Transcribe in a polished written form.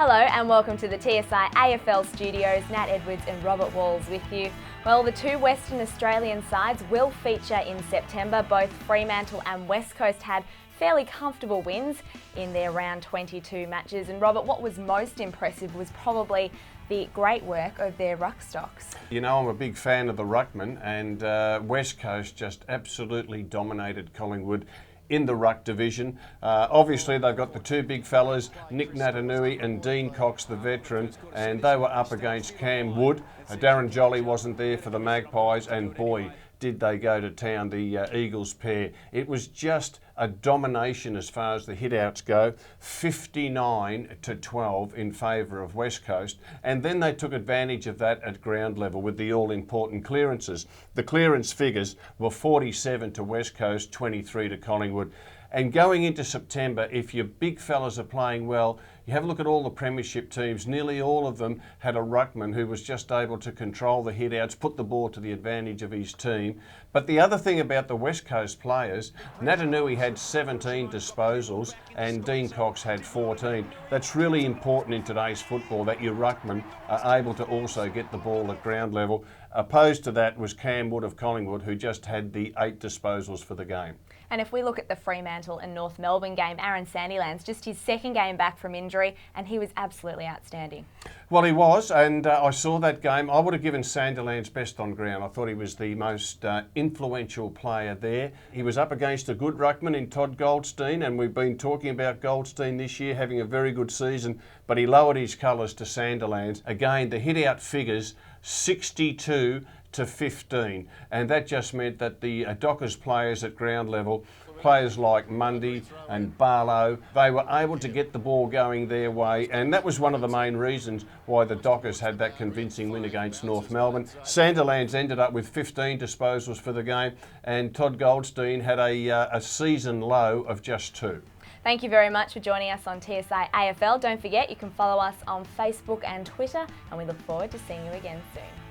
Hello and welcome to the TSI AFL studios. Nat Edwards and Robert Walls with you. Well, the two Western Australian sides will feature in September. Both Fremantle and West Coast had fairly comfortable wins in their round 22 matches. And Robert, what was most impressive was probably the great work of their ruck stocks. You know, I'm a big fan of the ruckman, and West Coast just absolutely dominated Collingwood in the ruck division. Obviously they've got the two big fellas, Nick Natanui and Dean Cox, the veteran, and they were up against Cam Wood. Darren Jolly wasn't there for the Magpies, and boy, did they go to town, the Eagles pair. It was just a domination as far as the hit-outs go, 59-12 in favour of West Coast, and then they took advantage of that at ground level with the all-important clearances. The clearance figures were 47 to West Coast, 23 to Collingwood. And going into September, if your big fellas are playing well, you have a look at all the premiership teams, nearly all of them had a ruckman who was just able to control the hit-outs, put the ball to the advantage of his team. But the other thing about the West Coast players, Natanui had 17 disposals and Dean Cox had 14. That's really important in today's football, that your ruckmen are able to also get the ball at ground level. Opposed to that was Cam Wood of Collingwood, who just had the 8 disposals for the game. And if we look at the Fremantle and North Melbourne game, Aaron Sandilands, just his second game back from injury, and he was absolutely outstanding. Well, he was, and I saw that game. I would have given Sandilands best on ground. I thought he was the most influential player there. He was up against a good ruckman in Todd Goldstein, and we've been talking about Goldstein this year having a very good season, but he lowered his colours to Sandilands. Again, the hit-out figures, 62 to 15, and that just meant that the Dockers players at ground level, players like Mundy and Barlow, they were able to get the ball going their way, and that was one of the main reasons why the Dockers had that convincing win against North Melbourne. Sandilands ended up with 15 disposals for the game, and Todd Goldstein had a season low of just 2. Thank you very much for joining us on TSI AFL. Don't forget, you can follow us on Facebook and Twitter, and we look forward to seeing you again soon.